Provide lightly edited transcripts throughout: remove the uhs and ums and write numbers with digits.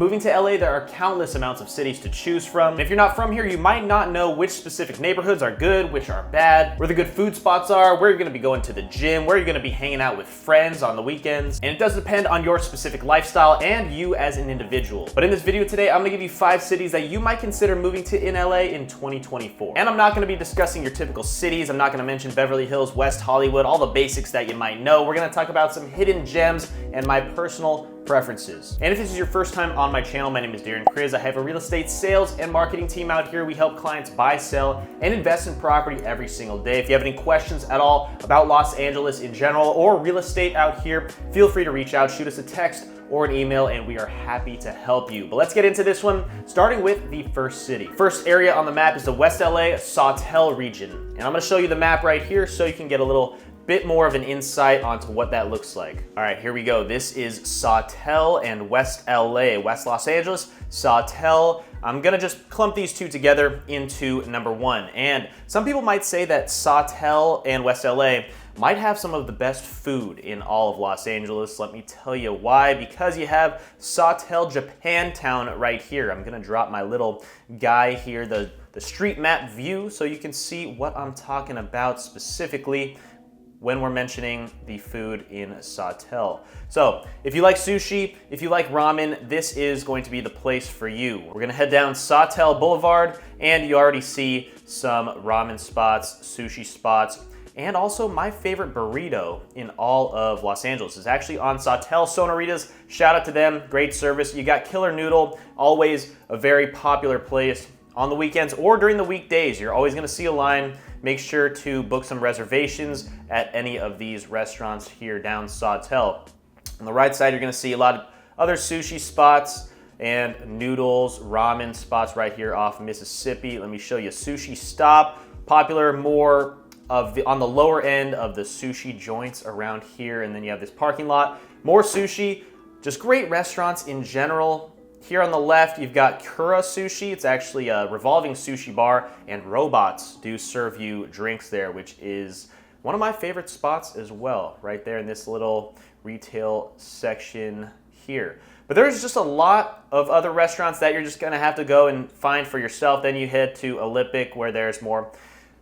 moving to LA, there are countless amounts of cities to choose from. If you're not from here, you might not know which specific neighborhoods are good, which are bad, where the good food spots are, where you're gonna be going to the gym, where you're gonna be hanging out with friends on the weekends. And it does depend on your specific lifestyle and you as an individual. But in this video today, I'm gonna give you 5 cities that you might consider moving to in LA in 2024. And I'm not gonna be discussing your typical cities. I'm not gonna mention Beverly Hills, West Hollywood, all the basics that you might know. We're gonna talk about some hidden gems and my personal preferences. And if this is your first time on my channel, my name is Darren Kriz. I have a real estate sales and marketing team out here. We help clients buy, sell, and invest in property every single day. If you have any questions at all about Los Angeles in general or real estate out here, feel free to reach out, shoot us a text or an email, and we are happy to help you. But let's get into this one, starting with the first city. First area on the map is the West LA Sawtelle region. And I'm gonna show you the map right here so you can get a little bit more of an insight onto what that looks like. All right, here we go. This is Sawtelle and West LA, West Los Angeles, Sawtelle. I'm gonna just clump these two together into number 1. And some people might say that Sawtelle and West LA might have some of the best food in all of Los Angeles. Let me tell you why. Because you have Sawtelle Japantown right here. I'm gonna drop my little guy here, the street map view, so you can see what I'm talking about specifically when we're mentioning the food in Sawtelle. So if you like sushi, if you like ramen, this is going to be the place for you. We're gonna head down Sawtelle Boulevard, and you already see some ramen spots, sushi spots, and also my favorite burrito in all of Los Angeles is actually on Sawtelle. Sonoritas, shout out to them, great service. You got Killer Noodle, always a very popular place on the weekends or during the weekdays. You're always gonna see a line. Make sure to book some reservations at any of these restaurants here down Sawtelle. On the right side, you're gonna see a lot of other sushi spots and noodles, ramen spots right here off Mississippi. Let me show you Sushi Stop, popular more of on the lower end of the sushi joints around here. And then you have this parking lot, more sushi, just great restaurants in general. Here on the left, you've got Kura Sushi. It's actually a revolving sushi bar, and robots do serve you drinks there, which is one of my favorite spots as well, right there in this little retail section here. But there's just a lot of other restaurants that you're just gonna have to go and find for yourself. Then you head to Olympic, where there's more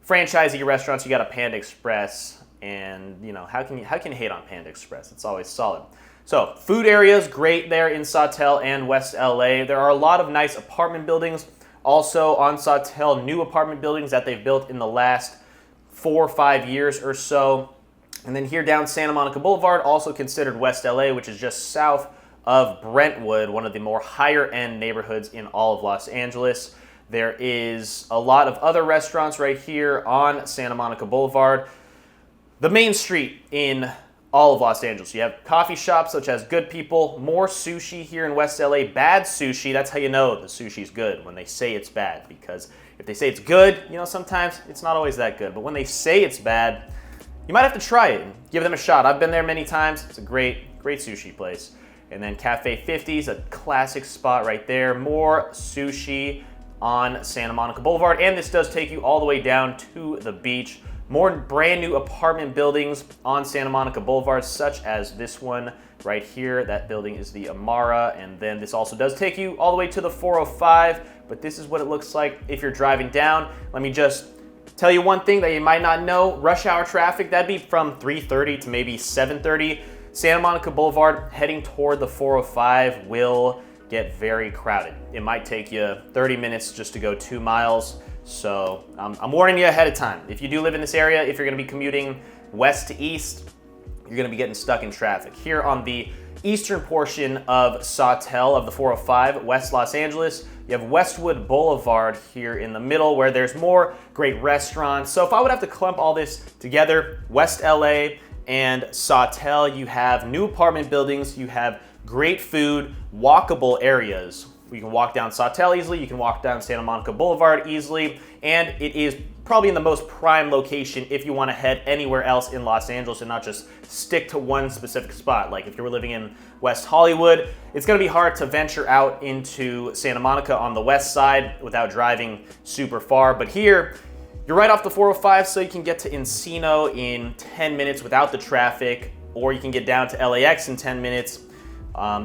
franchisee restaurants. You got a Panda Express, and you know, how can you hate on Panda Express? It's always solid. So food areas, great there in Sawtelle and West LA. There are a lot of nice apartment buildings also on Sawtelle, new apartment buildings that they've built in the last 4 or 5 years or so. And then here down Santa Monica Boulevard, also considered West LA, which is just south of Brentwood, one of the more higher end neighborhoods in all of Los Angeles. There is a lot of other restaurants right here on Santa Monica Boulevard. The main street in all of Los Angeles. You have coffee shops such as Good People, more sushi here in West LA, bad sushi. That's how you know the sushi's good, when they say it's bad, because if they say it's good, you know, sometimes it's not always that good. But when they say it's bad, you might have to try it and give them a shot. I've been there many times. It's a great sushi place. And then Cafe 50's a classic spot right there. More sushi on Santa Monica Boulevard. And this does take you all the way down to the beach. More brand new apartment buildings on Santa Monica Boulevard, such as this one right here. That building is the Amara, and then this also does take you all the way to the 405, but this is what it looks like if you're driving down. Let me just tell you one thing that you might not know. Rush hour traffic, that'd be from 3:30 to maybe 7:30. Santa Monica Boulevard heading toward the 405 will get very crowded. It might take you 30 minutes just to go 2 miles. So I'm warning you ahead of time. If you do live in this area, if you're gonna be commuting west to east, you're gonna be getting stuck in traffic. Here on the eastern portion of Sawtelle, of the 405, West Los Angeles, you have Westwood Boulevard here in the middle, where there's more great restaurants. So if I would have to clump all this together, West LA and Sawtelle, you have new apartment buildings, you have great food, walkable areas. You can walk down Sawtelle easily, you can walk down Santa Monica Boulevard easily, and it is probably in the most prime location if you want to head anywhere else in Los Angeles and not just stick to one specific spot. Like if you were living in West Hollywood, it's going to be hard to venture out into Santa Monica on the west side without driving super far. But here, you're right off the 405, so you can get to Encino in 10 minutes without the traffic, or you can get down to LAX in 10 minutes.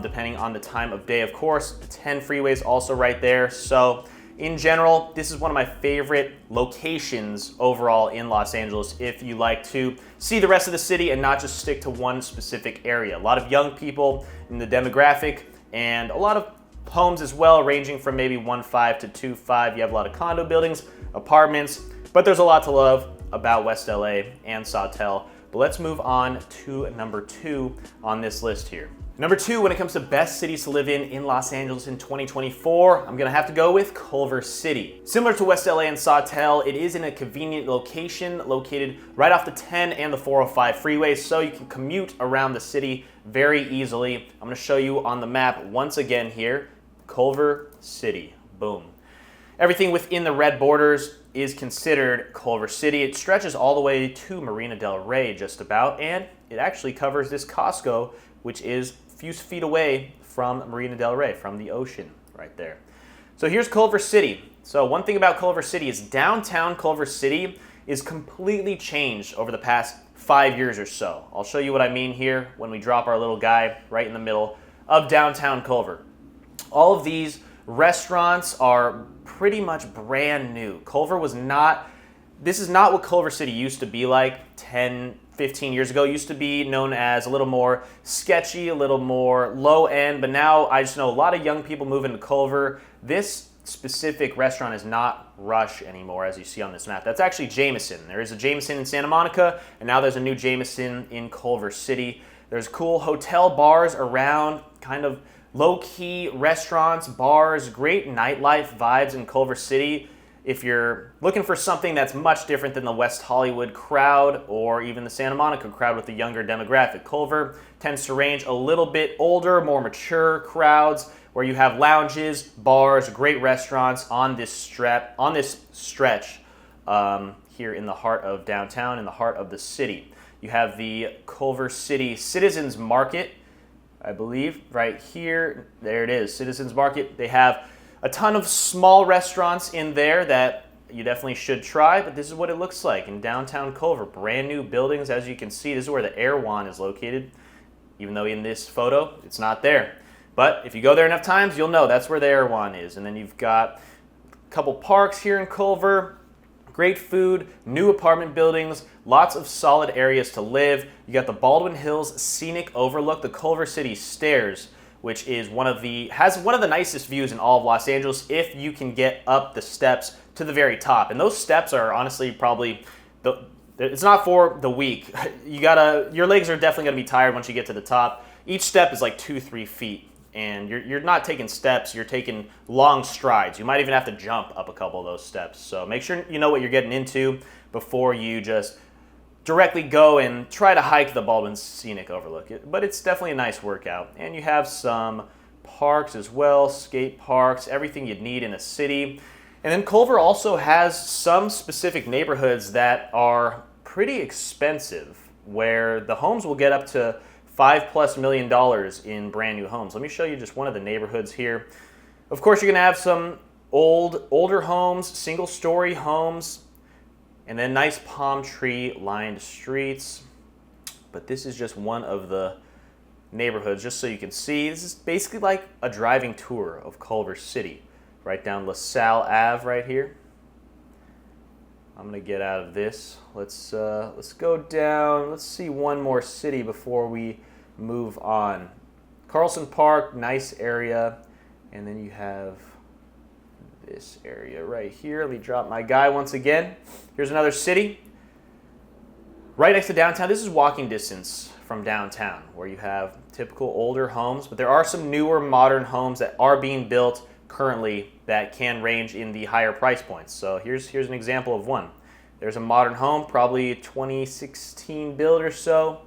depending on the time of day, of course. The 10 freeway is also right there. So in general, this is one of my favorite locations overall in Los Angeles if you like to see the rest of the city and not just stick to one specific area. A lot of young people in the demographic and a lot of homes as well, ranging from maybe 1.5 to 2.5. You have a lot of condo buildings, apartments, but there's a lot to love about West LA and Sawtell. But let's move on to number 2 on this list here. Number 2, when it comes to best cities to live in Los Angeles in 2024, I'm gonna have to go with Culver City. Similar to West LA and Sawtell, it is in a convenient location located right off the 10 and the 405 freeways, so you can commute around the city very easily. I'm gonna show you on the map once again here, Culver City, boom. Everything within the red borders is considered Culver City. It stretches all the way to Marina del Rey just about, and it actually covers this Costco, which is a few feet away from Marina del Rey, from the ocean right there. So here's Culver City. So one thing about Culver City is downtown Culver City is completely changed over the past 5 years or so. I'll show you what I mean here when we drop our little guy right in the middle of downtown Culver. All of these restaurants are pretty much brand new. This is not what Culver City used to be like 10, 15 years ago. It used to be known as a little more sketchy, a little more low end, but now I just know a lot of young people moving to Culver. This specific restaurant is not Rush anymore, as you see on this map. That's actually Jameson. There is a Jameson in Santa Monica, and now there's a new Jameson in Culver City. There's cool hotel bars around, kind of low-key restaurants, bars, great nightlife vibes in Culver City. If you're looking for something that's much different than the West Hollywood crowd or even the Santa Monica crowd with the younger demographic, Culver tends to range a little bit older, more mature crowds where you have lounges, bars, great restaurants on this stretch here in the heart of downtown, in the heart of the city. You have the Culver City Citizens Market, I believe, right here. There it is, Citizens Market. They have a ton of small restaurants in there that you definitely should try, but this is what it looks like in downtown Culver. Brand new buildings, as you can see. This is where the Erewhon is located, even though in this photo, it's not there. But if you go there enough times, you'll know that's where the Erewhon is. And then you've got a couple parks here in Culver, great food, new apartment buildings, lots of solid areas to live. You got the Baldwin Hills Scenic Overlook, the Culver City Stairs, which is has one of the nicest views in all of Los Angeles if you can get up the steps to the very top. And those steps are honestly probably, it's not for the weak. Your legs are definitely gonna be tired once you get to the top. Each step is like 2-3 feet. And you're not taking steps, you're taking long strides. You might even have to jump up a couple of those steps. So make sure you know what you're getting into before you just directly go and try to hike the Baldwin Scenic Overlook. But it's definitely a nice workout. And you have some parks as well, skate parks, everything you'd need in a city. And then Culver also has some specific neighborhoods that are pretty expensive, where the homes will get up to $5+ million in brand new homes. Let me show you just one of the neighborhoods here. Of course, you're gonna have some older homes, single-story homes, and then nice palm tree lined streets. But this is just one of the neighborhoods, just so you can see. This is basically like a driving tour of Culver City, right down LaSalle Ave right here. I'm gonna get out of this. Let's go down. Let's see one more city before we move on. Carlson Park, nice area. And then you have this area right here. Let me drop my guy once again. Here's another city. Right next to downtown. This is walking distance from downtown, where you have typical older homes, but there are some newer modern homes that are being built currently that can range in the higher price points. So here's an example of one. There's a modern home, probably 2016 build or so.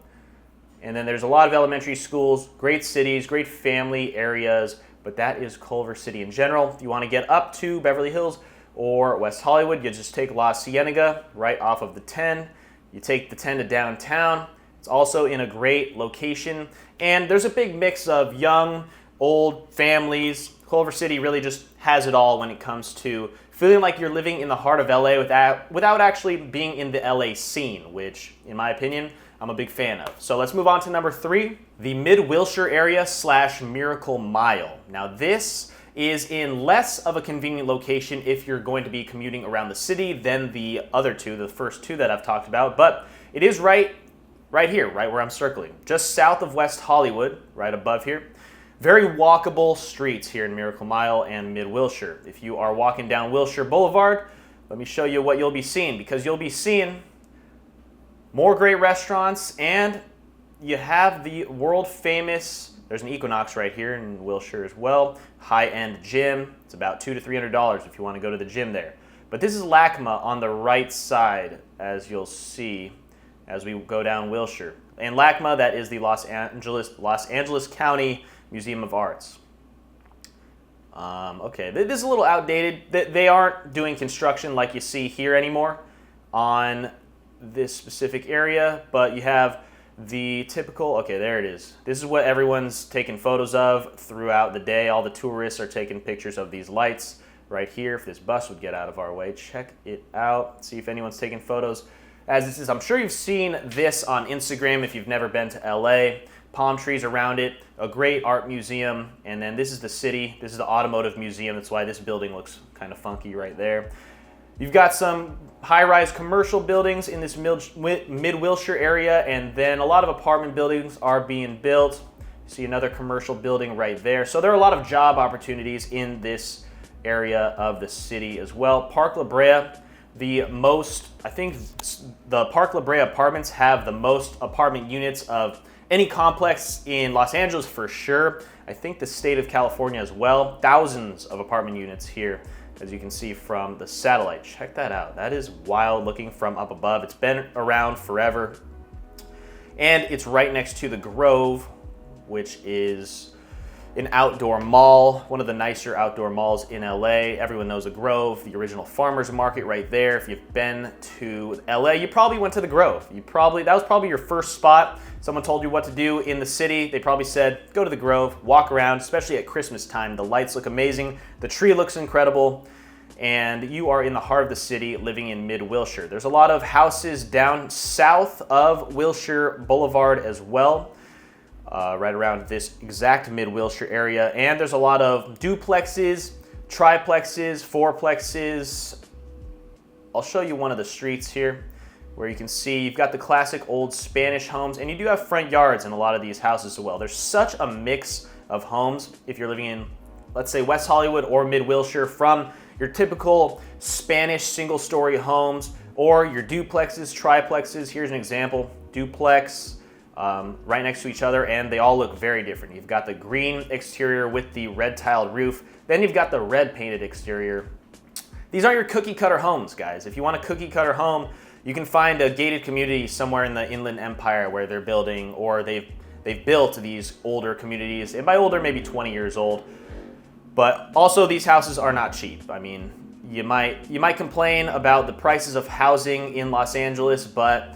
And then there's a lot of elementary schools, great cities, great family areas, but that is Culver City in general. If you want to get up to Beverly Hills or West Hollywood, you just take La Cienega right off of the 10. You take the 10 to downtown. It's also in a great location. And there's a big mix of young, old families. Culver City really just has it all when it comes to feeling like you're living in the heart of LA without actually being in the LA scene, which, in my opinion, I'm a big fan of. So let's move on to number 3, the Mid-Wilshire area / Miracle Mile. Now this is in less of a convenient location if you're going to be commuting around the city than the other two, the first two that I've talked about, but it is right here, right where I'm circling, just south of West Hollywood, right above here. Very walkable streets here in Miracle Mile and Mid-Wilshire. If you are walking down Wilshire Boulevard, let me show you what you'll be seeing, because you'll be seeing more great restaurants, and you have the world famous, there's an Equinox right here in Wilshire as well, high-end gym. It's about $200 to $300 if you want to go to the gym there. But this is LACMA on the right side, as you'll see as we go down Wilshire. And LACMA, that is the Los Angeles County Museum of Arts. Okay, this is a little outdated. They aren't doing construction like you see here anymore on this specific area, but you have the typical, okay, there it is. This is what everyone's taking photos of throughout the day. All the tourists are taking pictures of these lights right here. If this bus would get out of our way, check it out. See if anyone's taking photos. As this is, I'm sure you've seen this on Instagram if you've never been to LA. Palm trees around it, a great art museum, and then this is the city. This is the automotive museum. That's why this building looks kind of funky right there. You've got some high-rise commercial buildings in this Mid-Wilshire area, and then a lot of apartment buildings are being built. You see another commercial building right there. So there are a lot of job opportunities in this area of the city as well. Park La Brea, I think the Park La Brea apartments have the most apartment units of any complex in Los Angeles for sure. I think the state of California as well. Thousands of apartment units here, as you can see from the satellite. Check that out. That is wild looking from up above. It's been around forever. And it's right next to the Grove, which is an outdoor mall, one of the nicer outdoor malls in LA. Everyone knows the Grove, the original farmer's market right there. If you've been to LA, you probably went to the Grove. That was probably your first spot. Someone told you what to do in the city. They probably said, go to the Grove, walk around, especially at Christmas time. The lights look amazing. The tree looks incredible. And you are in the heart of the city living in Mid-Wilshire. There's a lot of houses down south of Wilshire Boulevard as well. Right around this exact Mid-Wilshire area. And there's a lot of duplexes, triplexes, fourplexes. I'll show you one of the streets here where you can see you've got the classic old Spanish homes, and you do have front yards in a lot of these houses as well. There's such a mix of homes if you're living in, let's say, West Hollywood or Mid-Wilshire, from your typical Spanish single-story homes or your duplexes, triplexes. Here's an example, duplex. Right next to each other, and they all look very different. You've got the green exterior with the red tiled roof, then you've got the red painted exterior. These aren't your cookie cutter homes, guys. If you want a cookie cutter home, you can find a gated community somewhere in the Inland Empire where they're building, or they've built these older communities, and by older, maybe 20 years old. But also, these houses are not cheap. I mean, you might complain about the prices of housing in Los Angeles, but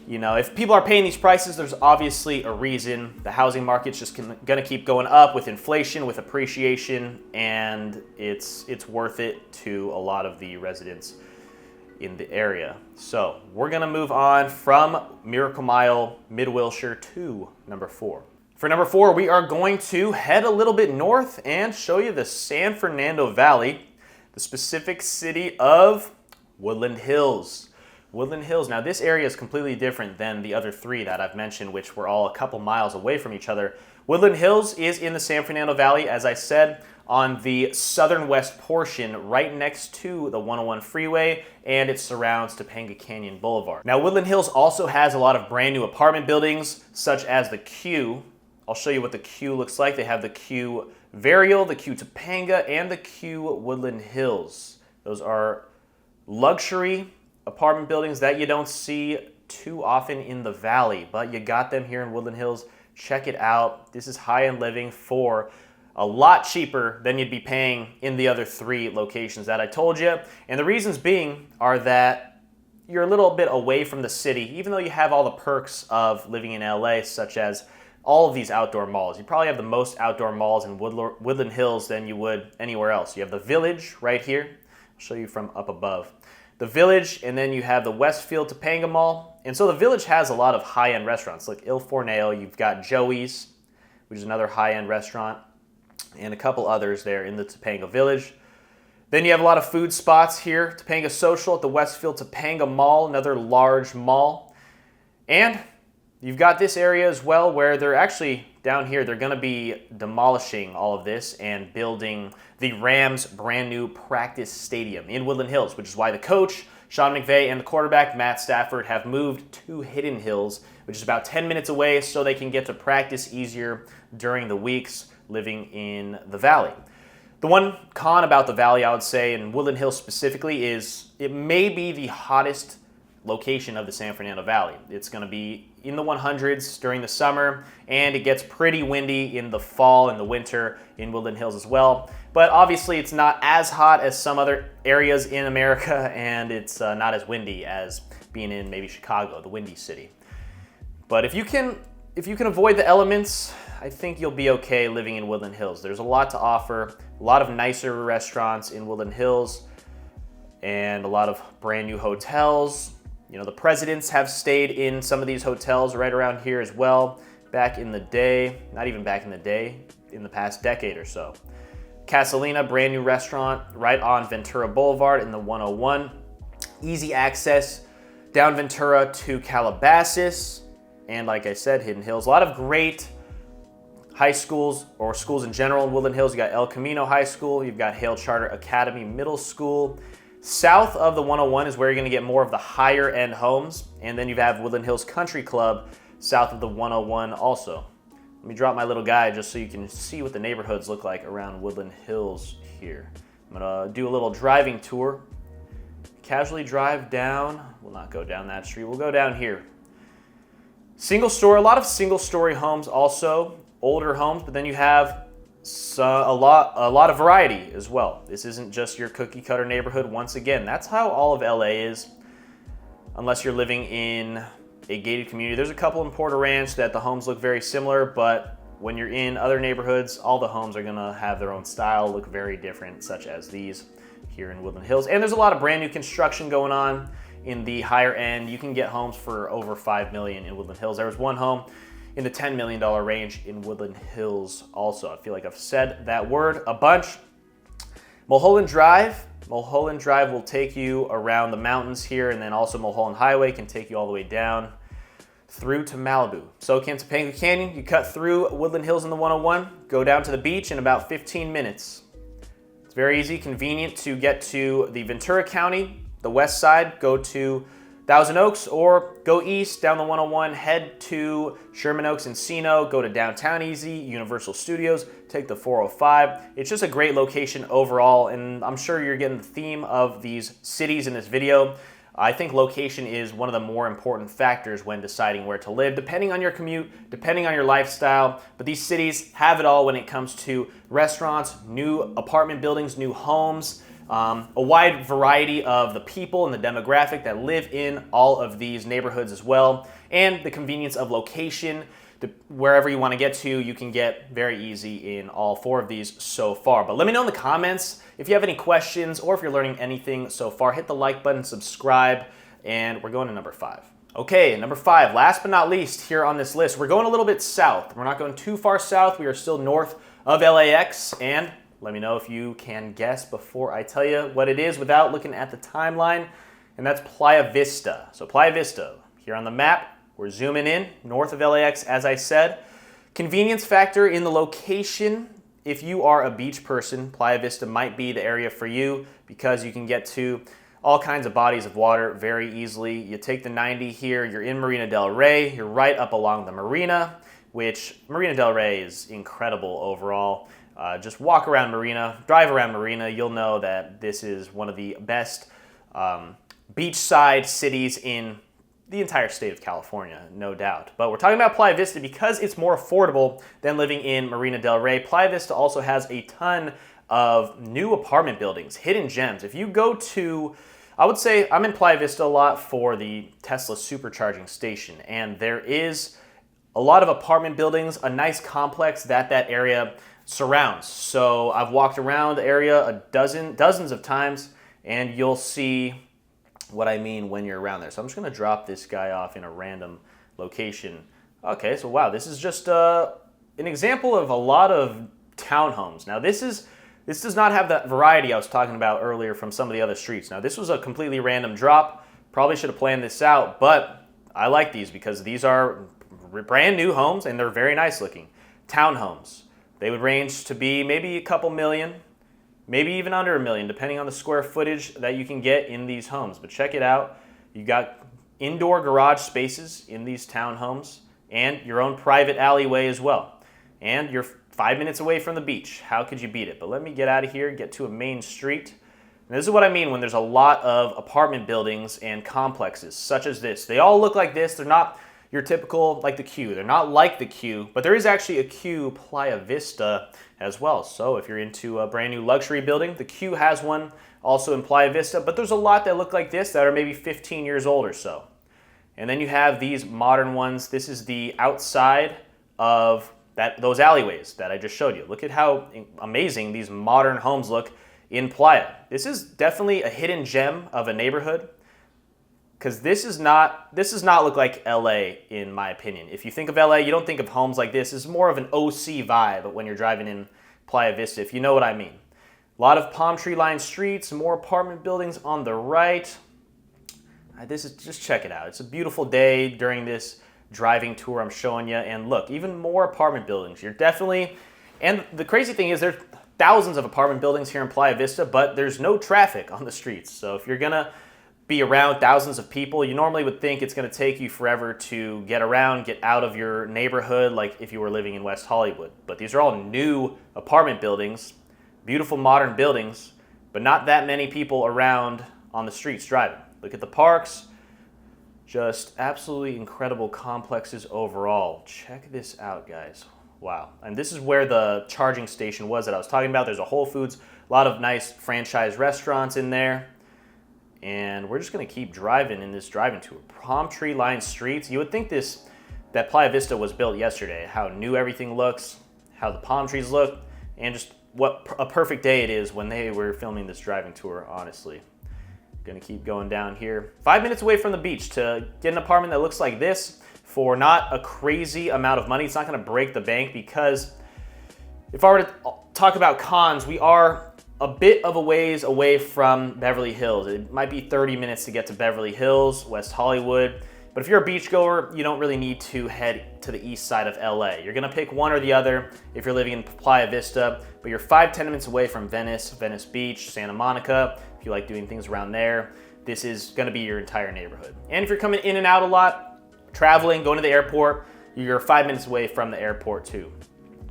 you know, if people are paying these prices, there's obviously a reason. The housing market's just gonna keep going up with inflation, with appreciation, and it's worth it to a lot of the residents in the area. So we're gonna move on from Miracle Mile, Mid-Wilshire to number 4. For number 4, we are going to head a little bit north and show you the San Fernando Valley, the specific city of Woodland Hills. Woodland Hills. Now this area is completely different than the other 3 that I've mentioned, which were all a couple miles away from each other. Woodland Hills is in the San Fernando Valley, as I said, on the southern west portion, right next to the 101 freeway, and it surrounds Topanga Canyon Boulevard. Now Woodland Hills also has a lot of brand new apartment buildings, such as the Q. I'll show you what the Q looks like. They have the Q Varial, the Q Topanga, and the Q Woodland Hills. Those are luxury apartment buildings that you don't see too often in the valley, but you got them here in Woodland Hills. Check it out. This is high-end living for a lot cheaper than you'd be paying in the other 3 locations that I told you. And the reasons being are that you're a little bit away from the city, even though you have all the perks of living in LA, such as all of these outdoor malls. You probably have the most outdoor malls in Woodland Hills than you would anywhere else. You have the Village right here. I'll show you from up above. the Village, and then you have the Westfield Topanga Mall. And so the Village has a lot of high-end restaurants, like Il Forneo. You've got Joey's, which is another high-end restaurant, and a couple others there in the Topanga Village. Then you have a lot of food spots here. Topanga Social at the Westfield Topanga Mall, another large mall. And you've got this area as well where they're actually, down here, they're going to be demolishing all of this and building the Rams' brand new practice stadium in Woodland Hills, which is why the coach, Sean McVay, and the quarterback, Matt Stafford, have moved to Hidden Hills, which is about 10 minutes away, so they can get to practice easier during the weeks living in the Valley. The one con about the Valley, I would say, in Woodland Hills specifically, is it may be the hottest location of the San Fernando Valley. It's going to be in the 100s during the summer, and it gets pretty windy in the fall and the winter in Woodland Hills as well. But obviously it's not as hot as some other areas in America, and it's not as windy as being in maybe Chicago, the windy city. But if you can avoid the elements, I think you'll be okay living in Woodland Hills. There's a lot to offer, a lot of nicer restaurants in Woodland Hills, and a lot of brand new hotels. You know, the presidents have stayed in some of these hotels right around here as well back in the day. Not even back in the day, in the past decade or so. Casalina, brand new restaurant right on Ventura Boulevard in the 101. Easy access down Ventura to Calabasas. And like I said, Hidden Hills. A lot of great high schools, or schools in general in Woodland Hills. You got El Camino High School. You've got Hale Charter Academy Middle School. South of the 101 is where you're going to get more of the higher end homes. And then you have Woodland Hills Country Club south of the 101 also. Let me drop my little guide just so you can see what the neighborhoods look like around Woodland Hills here. I'm going to do a little driving tour. Casually drive down. We'll not go down that street. We'll go down here. Single story, a lot of single story homes also, older homes, but then you have a lot of variety as well. This isn't just your cookie cutter neighborhood. Once again, that's how all of LA is, unless you're living in a gated community. There's a couple in Porter Ranch that the homes look very similar, but when you're in other neighborhoods, all the homes are gonna have their own style, look very different, such as these here in Woodland Hills. And there's a lot of brand new construction going on in the higher end. You can get homes for over $5 million in Woodland Hills. There was one home in the $10 million range in Woodland Hills also. I feel like I've said that word a bunch. Mulholland Drive. Mulholland Drive will take you around the mountains here, and then also Mulholland Highway can take you all the way down through to Malibu. So can Topanga Canyon. You cut through Woodland Hills in the 101, go down to the beach in about 15 minutes. It's very easy, convenient to get to the Ventura County, the west side, go to Thousand Oaks, or go east down the 101, head to Sherman Oaks, Encino, go to downtown easy, Universal Studios, take the 405. It's just a great location overall, and I'm sure you're getting the theme of these cities in this video. I think location is one of the more important factors when deciding where to live, depending on your commute, depending on your lifestyle. But these cities have it all when it comes to restaurants, new apartment buildings, new homes, a wide variety of the people and the demographic that live in all of these neighborhoods as well, and the convenience of location. Wherever you want to get to, you can get very easy in all four of these so far. But let me know in the comments if you have any questions or if you're learning anything so far. Hit the like button, subscribe, and we're going to number 5. Okay, number 5, last but not least here on this list, we're going a little bit south. We're not going too far south. We are still north of LAX, and let me know if you can guess before I tell you what it is without looking at the timeline, and that's Playa Vista. So Playa Vista, here on the map, we're zooming in, north of LAX, as I said. Convenience factor in the location. If you are a beach person, Playa Vista might be the area for you because you can get to all kinds of bodies of water very easily. You take the 90 here, you're in Marina del Rey, you're right up along the marina, which Marina del Rey is incredible overall. Just walk around Marina, drive around Marina, you'll know that this is one of the best beachside cities in the entire state of California, no doubt. But we're talking about Playa Vista because it's more affordable than living in Marina del Rey. Playa Vista also has a ton of new apartment buildings, hidden gems. If you go to, I would say I'm in Playa Vista a lot for the Tesla supercharging station, and there is a lot of apartment buildings, a nice complex that area surrounds. So I've walked around the area dozens of times, and you'll see what I mean when you're around there. So I'm just gonna drop this guy off in a random location. Okay, so wow, this is just an example of a lot of townhomes. Now this does not have that variety I was talking about earlier from some of the other streets. Now this was a completely random drop. Probably should have planned this out, but I like these because these are brand new homes and they're very nice looking. Townhomes. They would range to be maybe a couple million, maybe even under $1 million, depending on the square footage that you can get in these homes. But check it out. You got indoor garage spaces in these townhomes and your own private alleyway as well. And you're 5 minutes away from the beach. How could you beat it? But let me get out of here, get to a main street. And this is what I mean when there's a lot of apartment buildings and complexes such as this. They all look like this. They're not your typical, like the Q. They're not like the Q, but there is actually a Q Playa Vista as well. So if you're into a brand new luxury building, the Q has one also in Playa Vista, but there's a lot that look like this that are maybe 15 years old or so. And then you have these modern ones. This is the outside of those alleyways that I just showed you. Look at how amazing these modern homes look in Playa. This is definitely a hidden gem of a neighborhood. Because this does not look like LA, in my opinion. If you think of LA, you don't think of homes like this. It's more of an OC vibe when you're driving in Playa Vista, if you know what I mean. A lot of palm tree lined streets, more apartment buildings on the right. Just check it out. It's a beautiful day during this driving tour I'm showing you. And look, even more apartment buildings. And the crazy thing is there's thousands of apartment buildings here in Playa Vista, but there's no traffic on the streets. So if you're gonna be around thousands of people, you normally would think it's going to take you forever to get around, get out of your neighborhood, like if you were living in West Hollywood. But these are all new apartment buildings, beautiful modern buildings, but not that many people around on the streets driving. Look at the parks, just absolutely incredible complexes overall. Check this out, guys. Wow. And this is where the charging station was that I was talking about. There's a Whole Foods, a lot of nice franchise restaurants in there. And we're just going to keep driving in this driving tour. Palm tree lined streets. You would think that Playa Vista was built yesterday. How new everything looks, how the palm trees look, and just what a perfect day it is when they were filming this driving tour, honestly. Gonna keep going down here. 5 minutes away from the beach to get an apartment that looks like this for not a crazy amount of money. It's not gonna break the bank because if I were to talk about cons, we are a bit of a ways away from Beverly Hills. It might be 30 minutes to get to Beverly Hills, West Hollywood. But if you're a beachgoer, you don't really need to head to the east side of LA. You're gonna pick one or the other if you're living in Playa Vista, but you're 5-10 minutes away from Venice Beach, Santa Monica. If you like doing things around there, this is gonna be your entire neighborhood. And if you're coming in and out a lot, traveling, going to the airport, you're 5 minutes away from the airport too.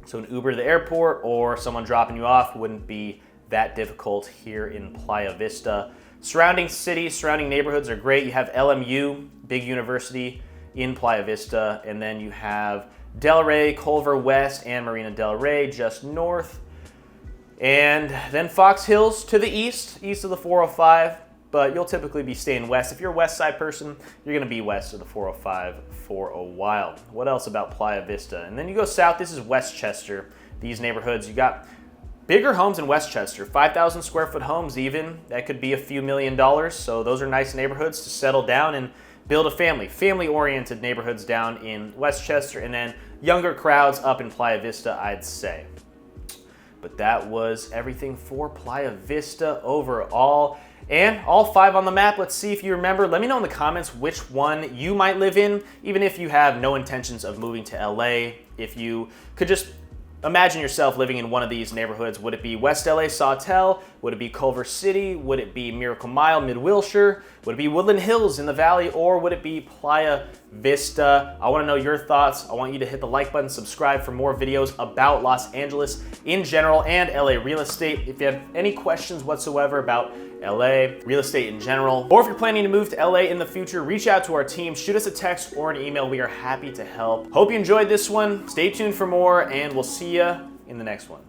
So an Uber to the airport or someone dropping you off wouldn't be that difficult here in Playa Vista. Surrounding cities, surrounding neighborhoods are great. You have LMU, big university in Playa Vista, and then you have Delray, Culver West, and Marina Del Rey just north. And then Fox Hills to the east of the 405, but you'll typically be staying west. If you're a west side person, you're gonna be west of the 405 for a while. What else about Playa Vista? And then you go south, this is Westchester. These neighborhoods, you got bigger homes in Westchester, 5,000 square foot homes even. That could be a few $1 million. So those are nice neighborhoods to settle down and build a family. Family-oriented neighborhoods down in Westchester, and then younger crowds up in Playa Vista, I'd say. But that was everything for Playa Vista overall. And all 5 on the map, let's see if you remember. Let me know in the comments which one you might live in, even if you have no intentions of moving to LA. If you could just imagine yourself living in one of these neighborhoods. Would it be West LA, Sawtell? Would it be Culver City? Would it be Miracle Mile, Mid-Wilshire? Would it be Woodland Hills in the Valley? Or would it be Playa Vista? I want to know your thoughts. I want you to hit the like button, subscribe for more videos about Los Angeles in general and LA real estate. If you have any questions whatsoever about LA, real estate in general, or if you're planning to move to LA in the future, reach out to our team, shoot us a text or an email. We are happy to help. Hope you enjoyed this one. Stay tuned for more, and we'll see you in the next one.